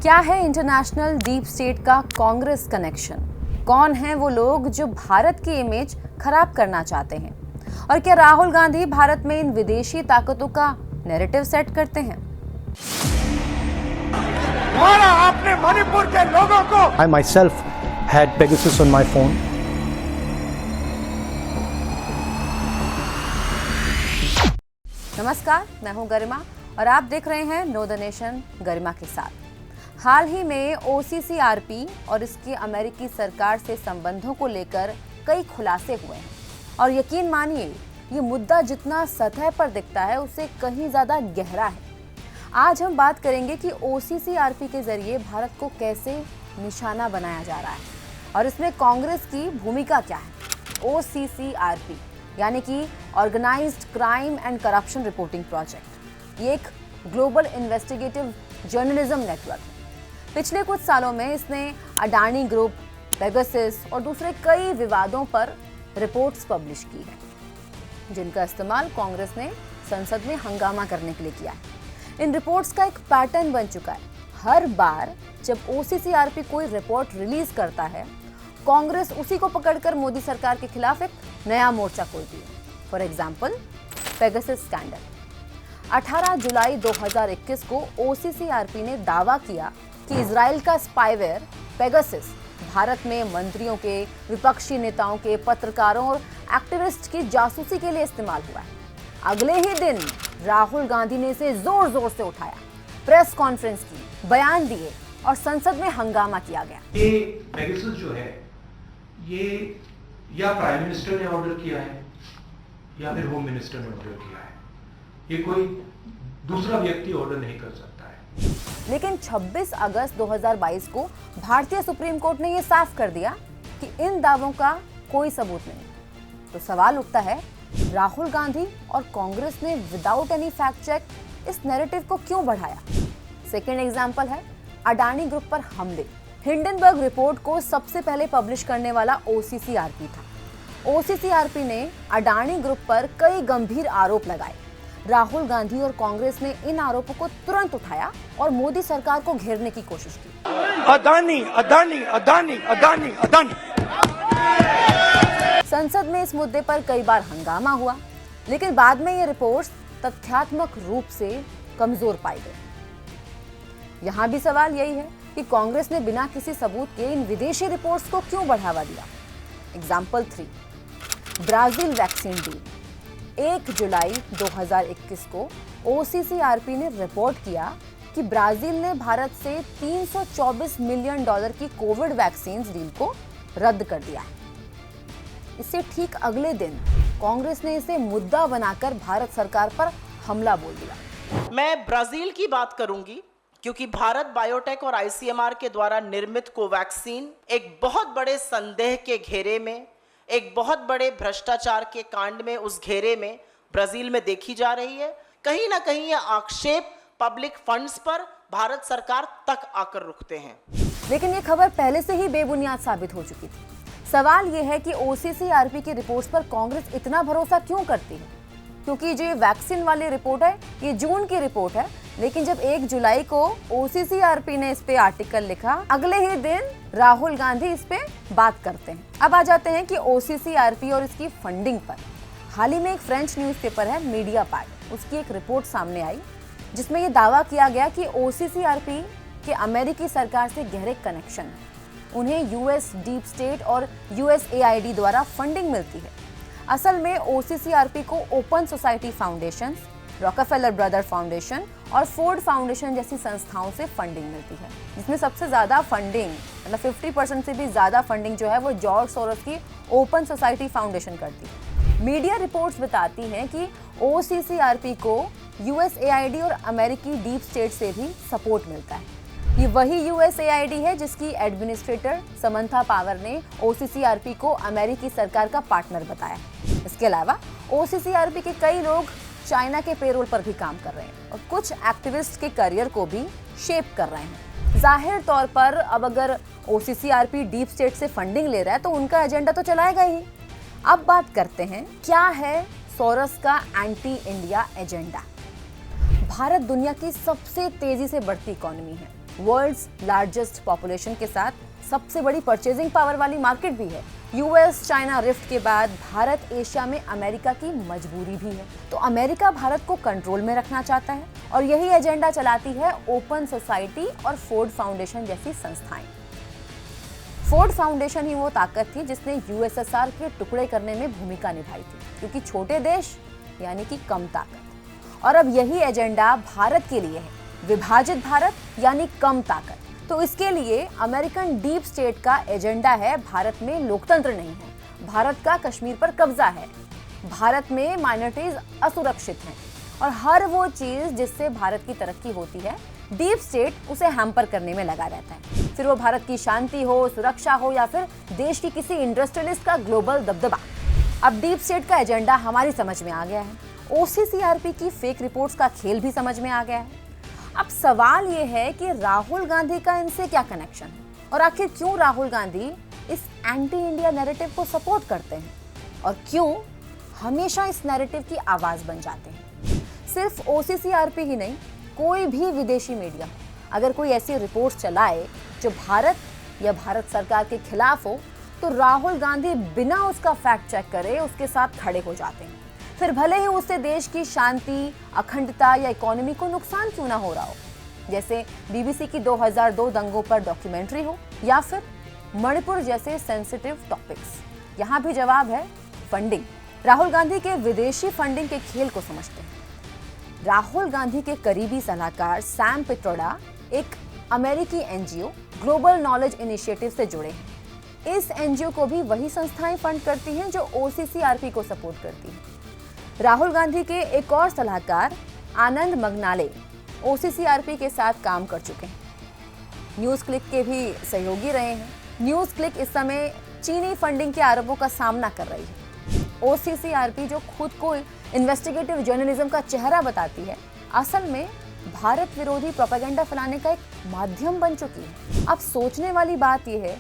क्या है international deep state का कांग्रेस कनेक्शन? कौन हैं वो लोग जो भारत की इमेज खराब करना चाहते हैं? और क्या राहुल गांधी भारत में इन विदेशी ताकतों का नैरेटिव सेट करते हैं? आपने मणिपुर के लोगों को I myself had Pegasus on my phone. नमस्कार, मैं हूं गरिमा और आप देख रहे हैं नो द नेशन गरिमा के साथ। हाल ही में OCCRP और इसकी अमेरिकी सरकार से संबंधों को लेकर कई खुलासे हुए हैं और यकीन मानिए ये मुद्दा जितना सतह पर दिखता है उससे कहीं ज्यादा गहरा है। आज हम बात करेंगे कि OCCRP के जरिए भारत को कैसे निशाना बनाया जा रहा है और इसमें कांग्रेस की भूमिका क्या है। OCCRP यानी कि organised crime and corruption reporting project, ये एक ग्लोबल इन्वेस्टिगेटिव जर्नलिज्म नेटवर्क है। पिछले कुछ सालों में इसने अडानी ग्रुप, पेगासस और दूसरे कई विवादों पर रिपोर्ट्स पब्लिश की है, जिनका इस्तेमाल कांग्रेस ने संसद में हंगामा करने के लिए किया है। इन रिपोर्ट्स का एक पैटर्न बन चुका है। हर बार जब OCCRP कोई रिपोर्ट रिलीज करता है, कांग्रेस उसी को पकड़कर मोदी सरकार के खिलाफ एक नया मोर्चा खोलती है। For example, Pegasus scandal. 18 जुलाई 2021 को OCCRP ने दावा किया कि इजराइल का स्पाईवेयर पेगासस भारत में मंत्रियों के, विपक्षी नेताओं के, पत्रकारों और एक्टिविस्ट की जासूसी के लिए इस्तेमाल हुआ है। अगले ही दिन राहुल गांधी ने इसे जोर जोर से उठाया, प्रेस कॉन्फ्रेंस की, बयान दिए और संसद में हंगामा किया गया। ये पेगासस जो है, ये या प्राइम मिनिस्टर ने ऑर्डर किया है या फिर होम मिनिस्टर ने ऑर्डर किया है। ये कोई दूसरा व्यक्ति ऑर्डर नहीं कर सकता है। लेकिन 26 अगस्त 2022 को भारतीय सुप्रीम कोर्ट ने यह साफ कर दिया कि इन दावों का कोई सबूत नहीं। तो सवाल उठता है, राहुल गांधी और कांग्रेस ने विदाउट एनी फैक्ट चेक इस नैरेटिव को क्यों बढ़ाया? सेकेंड एग्जाम्पल है अडानी ग्रुप पर हमले। हिंडनबर्ग रिपोर्ट को सबसे पहले पब्लिश करने वाला OCCRP था। OCCRP ने अडानी ग्रुप पर कई गंभीर आरोप लगाए। राहुल गांधी और कांग्रेस ने इन आरोपों को तुरंत उठाया और मोदी सरकार को घेरने की कोशिश की। अदानी अदानी अदानी अदानी अदानी। संसद में इस मुद्दे पर कई बार हंगामा हुआ, लेकिन बाद में ये रिपोर्ट्स तथ्यात्मक रूप से कमजोर पाई गई। यहाँ भी सवाल यही है कि कांग्रेस ने बिना किसी सबूत के इन विदेशी रिपोर्ट्स को क्यों बढ़ावा दिया? Example 3, Brazil vaccine deal. 1 जुलाई 2021 को OCCRP ने रिपोर्ट किया कि ब्राजील ने भारत से $324 मिलियन की कोविड वैक्सीन डील को रद्द कर दिया है। इससे ठीक अगले दिन कांग्रेस ने इसे मुद्दा बनाकर भारत सरकार पर हमला बोल दिया। मैं ब्राजील की बात करूंगी क्योंकि भारत बायोटेक और ICMR के द्वारा निर्मित कोवैक्सीन एक बहुत बड़े संदेह के घेरे में, एक बहुत बड़े भ्रष्टाचार के कांड में, उस घेरे में ब्राजील में देखी जा रही है। कहीं ना कहीं ये आक्षेप पब्लिक फंड्स पर भारत सरकार तक आकर रुकते हैं। लेकिन ये खबर पहले से ही बेबुनियाद साबित हो चुकी थी। सवाल ये है कि OCCRP की रिपोर्ट्स पर कांग्रेस इतना भरोसा क्यों करती है? क्योंकि जो वैक्सीन वाली रिपोर्ट है, ये जून की रिपोर्ट है, लेकिन जब 1 जुलाई को OCCRP ने इस पे आर्टिकल लिखा, अगले ही दिन राहुल गांधी इस पे बात करते हैं। अब आ जाते हैं कि OCCRP और इसकी फंडिंग पर। हाल ही में एक फ्रेंच न्यूज़पेपर है मीडियापार्ट, उसकी एक रिपोर्ट सामने आई जिसमें यह दावा किया गया कि OCCRP के अमेरिकी सरकार से गहरे कनेक्शन है। उन्हें US डीप स्टेट और USAID द्वारा फंडिंग मिलती है। असल में OCCRP को open society foundation, Rockefeller brother foundation और फोर्ड फाउंडेशन जैसी संस्थाओं से फंडिंग मिलती है, जिसमें सबसे ज्यादा फंडिंग, मतलब 50% से भी ज्यादा फंडिंग जो है वो जॉर्ज सोरोस की ओपन सोसाइटी फाउंडेशन करती है। मीडिया रिपोर्ट्स बताती हैं कि OCCRP को USAID और अमेरिकी डीप स्टेट से भी सपोर्ट मिलता है। ये वही USAID है जिसकी एडमिनिस्ट्रेटर समंथा पावर ने OCCRP को अमेरिकी सरकार का पार्टनर बताया। इसके अलावा OCCRP के कई लोग चाइना के पेरोल पर भी काम कर रहे हैं और कुछ एक्टिविस्ट के करियर को भी शेप कर रहे हैं। जाहिर तौर पर अब अगर OCCRP डीप स्टेट से फंडिंग ले रहा है तो उनका एजेंडा तो चलाएगा ही। अब बात करते हैं, क्या है सोरस का एंटी इंडिया एजेंडा? भारत दुनिया की सबसे तेजी से बढ़ती इकोनॉमी है वर्ल्ड्स लार्जेस्ट पॉपुलेशन के साथ सबसे बड़ी परचेजिंग पावर वाली मार्केट भी है। यूएस चाइना रिफ्ट के बाद भारत एशिया में अमेरिका की मजबूरी भी है। तो अमेरिका भारत को कंट्रोल में रखना चाहता है और यही एजेंडा चलाती है ओपन सोसाइटी और फोर्ड फाउंडेशन जैसी संस्थाएं। फोर्ड फाउंडेशन ही वो ताकत थी जिसने यूएसएसआर के टुकड़े करने में भूमिका निभाई थी, क्योंकि छोटे देश यानी कि कम ताकत। और अब यही एजेंडा भारत के लिए है, विभाजित भारत यानी कम ताकत। तो इसके लिए अमेरिकन डीप स्टेट का एजेंडा है भारत में लोकतंत्र नहीं है, भारत का कश्मीर पर कब्जा है, भारत में माइनॉरिटीज असुरक्षित हैं और हर वो चीज जिससे भारत की तरक्की होती है डीप स्टेट उसे हैम्पर करने में लगा रहता है। फिर वो भारत की शांति हो, सुरक्षा हो या फिर देश की किसी इंडस्ट्रियलिस्ट का ग्लोबल दबदबा। अब डीप स्टेट का एजेंडा हमारी समझ में आ गया है, OCCRP की फेक रिपोर्ट्स का खेल भी समझ में आ गया है। अब सवाल ये है कि राहुल गांधी का इनसे क्या कनेक्शन है और आखिर क्यों राहुल गांधी इस एंटी इंडिया नैरेटिव को सपोर्ट करते हैं और क्यों हमेशा इस नैरेटिव की आवाज बन जाते हैं। सिर्फ OCCRP ही नहीं, कोई भी विदेशी मीडिया अगर कोई ऐसी रिपोर्ट चलाए जो भारत या भारत सरकार के खिलाफ हो तो राहुल गांधी बिना उसका फैक्ट चेक करे उसके साथ खड़े हो जाते हैं, फिर भले ही उससे देश की शांति, अखंडता या इकोनॉमी को नुकसान क्यों ना हो रहा हो। जैसे BBC की 2002 दंगों पर डॉक्यूमेंट्री हो या फिर मणिपुर जैसे सेंसिटिव टॉपिक्स। यहाँ भी जवाब है फंडिंग। राहुल गांधी के विदेशी फंडिंग के खेल को समझते हैं। राहुल गांधी के करीबी सलाहकार सैम पित्रोडा एक अमेरिकी NGO ग्लोबल नॉलेज इनिशिएटिव से जुड़े हैं। इस NGO को भी वही संस्थाएं फंड करती हैं जो OCCRP को सपोर्ट करती हैं। राहुल गांधी के एक और सलाहकार आनंद मगनाले OCCRP के साथ काम कर चुके हैं, न्यूज़ क्लिक के भी सहयोगी रहे हैं। न्यूज़ क्लिक इस समय चीनी फंडिंग के आरोपों का सामना कर रही है। OCCRP जो खुद को इन्वेस्टिगेटिव जर्नलिज्म का चेहरा बताती है, असल में भारत विरोधी प्रोपेगेंडा फैलाने का एक माध्यम बन चुकी है। अब सोचने वाली बात यह है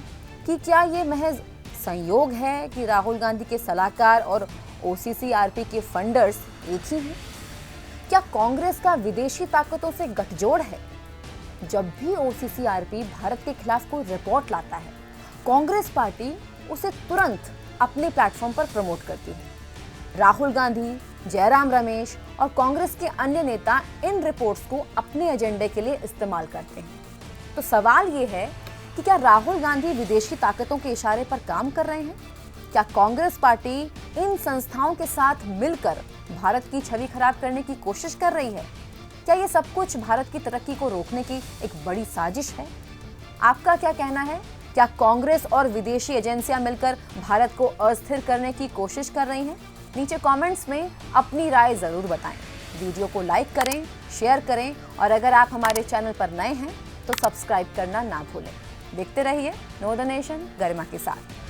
कि क्या ये महज संयोग है कि राहुल गांधी के सलाहकार और OCCRP के फंडर्स एक ही हैं? क्या कांग्रेस का विदेशी ताकतों से गठजोड़ है? जब भी OCCRP भारत के खिलाफ कोई रिपोर्ट लाता है, कांग्रेस पार्टी उसे तुरंत अपने प्लेटफॉर्म पर प्रमोट करती है। राहुल गांधी, जयराम रमेश और कांग्रेस के अन्य नेता इन रिपोर्ट्स को अपने एजेंडे के लिए इस्तेमाल करते हैं। तो सवाल ये है कि क्या राहुल गांधी विदेशी ताकतों के इशारे पर काम कर रहे हैं? क्या कांग्रेस पार्टी इन संस्थाओं के साथ मिलकर भारत की छवि खराब करने की कोशिश कर रही है? क्या ये सब कुछ भारत की तरक्की को रोकने की एक बड़ी साजिश है? आपका क्या कहना है? क्या कांग्रेस और विदेशी एजेंसियां मिलकर भारत को अस्थिर करने की कोशिश कर रही हैं? नीचे कमेंट्स में अपनी राय जरूर बताएं। वीडियो को लाइक करें, शेयर करें और अगर आप हमारे चैनल पर नए हैं तो सब्सक्राइब करना ना भूलें। देखते रहिए नो द नेशन गरिमा के साथ।